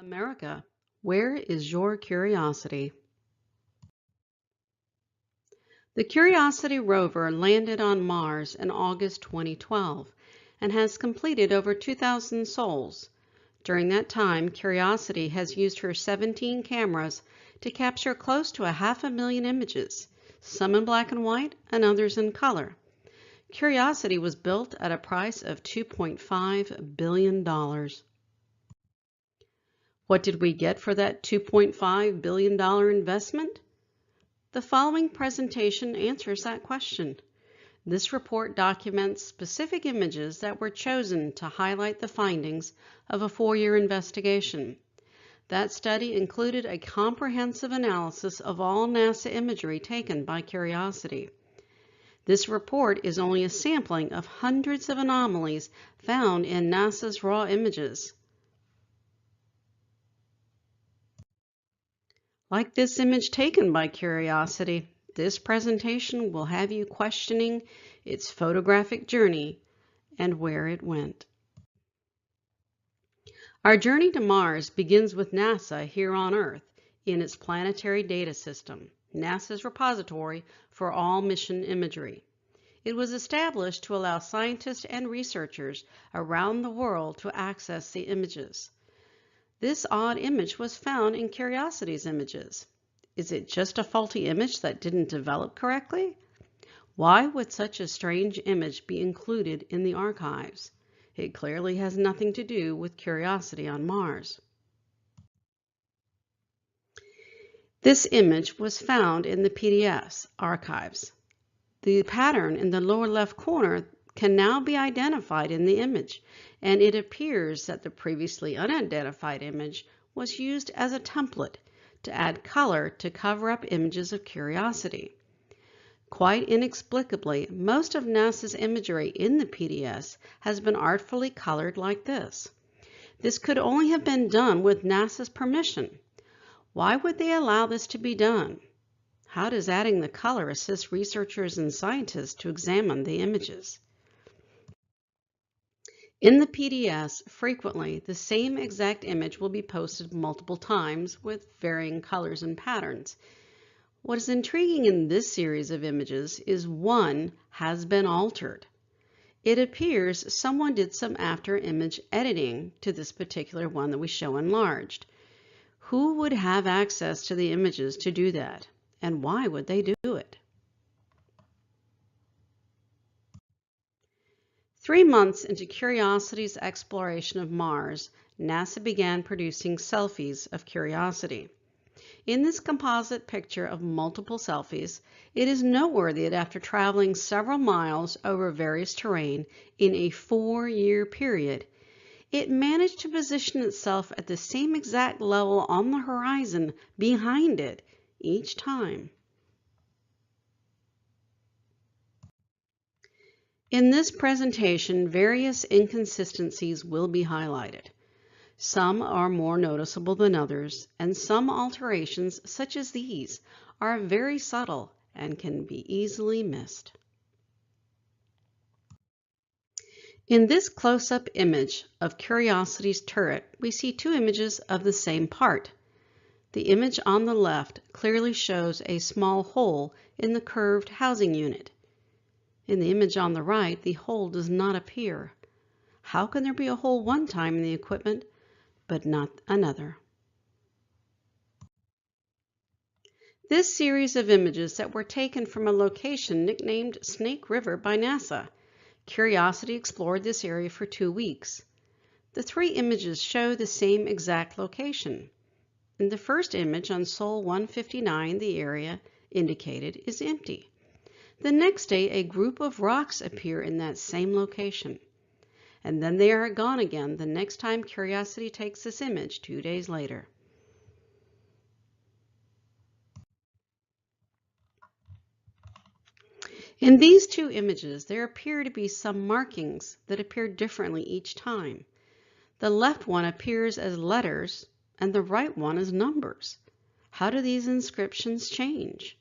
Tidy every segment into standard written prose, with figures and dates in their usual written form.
America, where is your curiosity? The Curiosity rover landed on Mars in August 2012 and has completed over 2,000 sols. During that time, Curiosity has used her 17 cameras to capture close to 500,000 images, some in black and white and others in color. Curiosity was built at a price of $2.5 billion. What did we get for that $2.5 billion investment? The following presentation answers that question. This report documents specific images that were chosen to highlight the findings of a 4-year investigation. That study included a comprehensive analysis of all NASA imagery taken by Curiosity. This report is only a sampling of hundreds of anomalies found in NASA's raw images. Like this image taken by Curiosity, this presentation will have you questioning its photographic journey and where it went. Our journey to Mars begins with NASA here on Earth in its Planetary Data System, NASA's repository for all mission imagery. It was established to allow scientists and researchers around the world to access the images. This odd image was found in Curiosity's images. Is it just a faulty image that didn't develop correctly? Why would such a strange image be included in the archives? It clearly has nothing to do with Curiosity on Mars. This image was found in the PDS archives. The pattern in the lower left corner can now be identified in the image, and it appears that the previously unidentified image was used as a template to add color to cover up images of Curiosity. Quite inexplicably, most of NASA's imagery in the PDS has been artfully colored like this. This could only have been done with NASA's permission. Why would they allow this to be done? How does adding the color assist researchers and scientists to examine the images? In the PDS, frequently the same exact image will be posted multiple times with varying colors and patterns. What is intriguing in this series of images is one has been altered. It appears someone did some after image editing to this particular one that we show enlarged. Who would have access to the images to do that? And why would they do it? 3 months into Curiosity's exploration of Mars, NASA began producing selfies of Curiosity. In this composite picture of multiple selfies, it is noteworthy that after traveling several miles over various terrain in a 4-year period, it managed to position itself at the same exact level on the horizon behind it each time. In this presentation, various inconsistencies will be highlighted. Some are more noticeable than others, and some alterations, such as these, are very subtle and can be easily missed. In this close-up image of Curiosity's turret, we see 2 images of the same part. The image on the left clearly shows a small hole in the curved housing unit. In the image on the right, the hole does not appear. How can there be a hole one time in the equipment, but not another? This series of images that were taken from a location nicknamed Snake River by NASA. Curiosity explored this area for 2 weeks. The 3 images show the same exact location. In the first image on Sol 159, the area indicated is empty. The next day, a group of rocks appear in that same location. And then they are gone again the next time Curiosity takes this image 2 days later. In these 2 images, there appear to be some markings that appear differently each time. The left one appears as letters and the right one as numbers. How do these inscriptions change?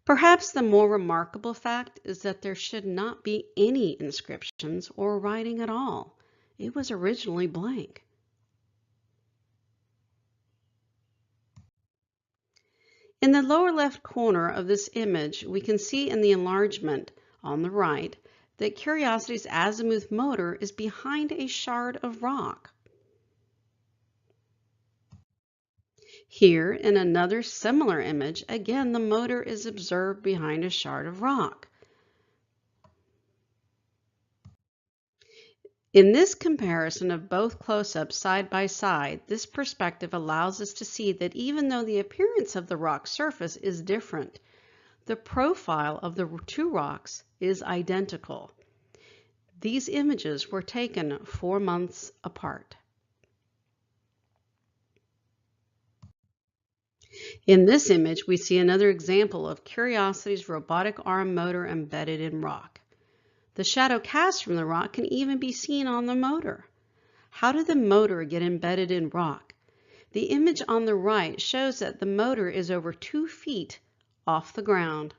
Perhaps the more remarkable fact is that there should not be any inscriptions or writing at all. It was originally blank. In the lower left corner of this image, we can see in the enlargement on the right that Curiosity's azimuth motor is behind a shard of rock. Here, in another similar image, again the motor is observed behind a shard of rock. In this comparison of both close-ups side by side, this perspective allows us to see that even though the appearance of the rock surface is different, the profile of the two rocks is identical. These images were taken 4 months apart. In this image, we see another example of Curiosity's robotic arm motor embedded in rock. The shadow cast from the rock can even be seen on the motor. How did the motor get embedded in rock? The image on the right shows that the motor is over 2 feet off the ground.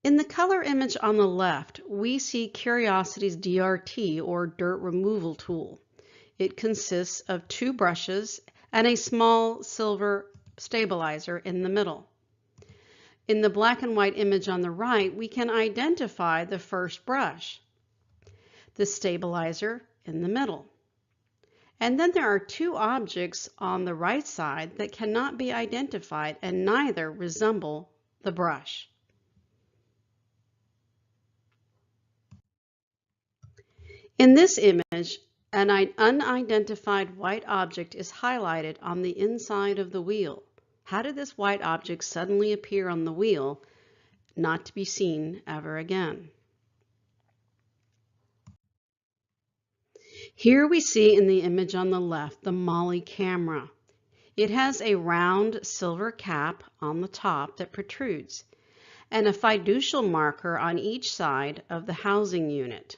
In the color image on the left, we see Curiosity's DRT, or dirt removal tool. It consists of 2 brushes and a small silver stabilizer in the middle. In the black and white image on the right, we can identify the first brush, the stabilizer in the middle. And then there are 2 objects on the right side that cannot be identified and neither resemble the brush. In this image, an unidentified white object is highlighted on the inside of the wheel. How did this white object suddenly appear on the wheel, not to be seen ever again? Here we see in the image on the left the MOLLE camera. It has a round silver cap on the top that protrudes, and a fiducial marker on each side of the housing unit.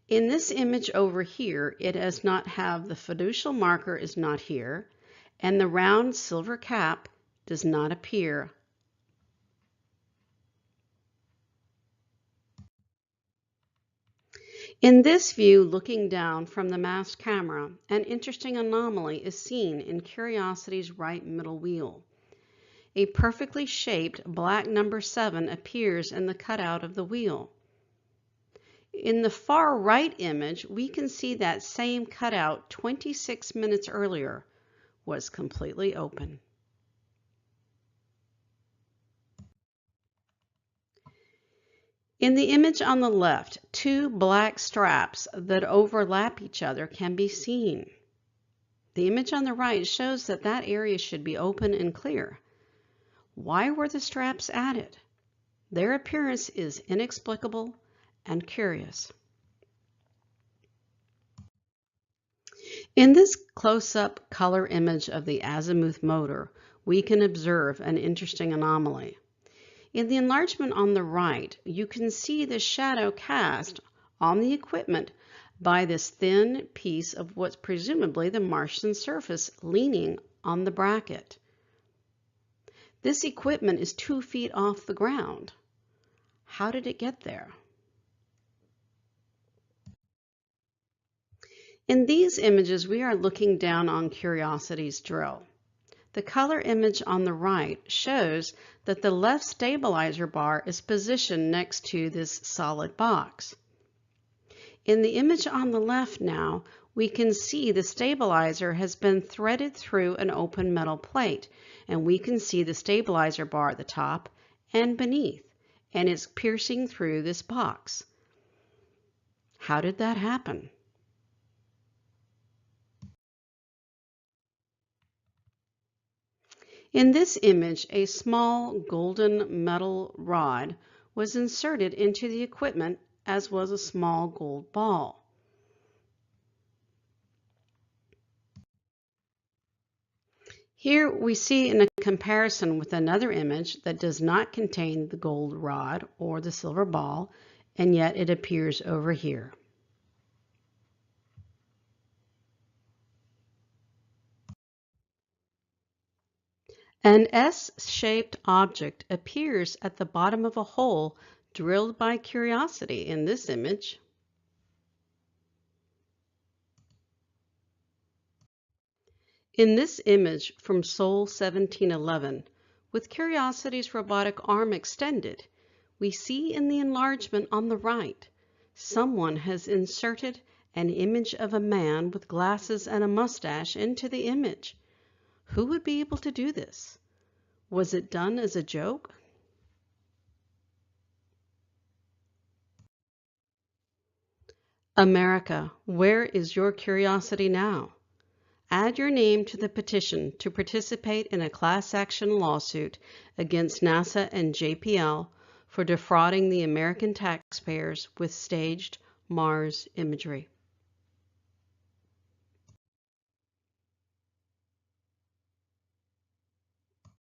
In this image over here, it does not have the fiducial marker is not here, and the round silver cap does not appear. In this view, looking down from the mast camera, an interesting anomaly is seen in Curiosity's right middle wheel. A perfectly shaped black number 7 appears in the cutout of the wheel. In the far right image, we can see that same cutout 26 minutes earlier was completely open. In the image on the left, 2 black straps that overlap each other can be seen. The image on the right shows that that area should be open and clear. Why were the straps added? Their appearance is inexplicable and curious. In this close-up color image of the azimuth motor, we can observe an interesting anomaly. In the enlargement on the right, you can see the shadow cast on the equipment by this thin piece of what's presumably the Martian surface leaning on the bracket. This equipment is 2 feet off the ground. How did it get there? In these images, we are looking down on Curiosity's drill. The color image on the right shows that the left stabilizer bar is positioned next to this solid box. In the image on the left now, we can see the stabilizer has been threaded through an open metal plate, and we can see the stabilizer bar at the top and beneath, and it's piercing through this box. How did that happen? In this image, a small golden metal rod was inserted into the equipment, as was a small gold ball. Here we see in a comparison with another image that does not contain the gold rod or the silver ball, and yet it appears over here. An S-shaped object appears at the bottom of a hole drilled by curiosity in this image. In this image from Sol 1711, with Curiosity's robotic arm extended, we see in the enlargement on the right, someone has inserted an image of a man with glasses and a mustache into the image. Who would be able to do this? Was it done as a joke? America, where is your curiosity now? Add your name to the petition to participate in a class action lawsuit against NASA and JPL for defrauding the American taxpayers with staged Mars imagery.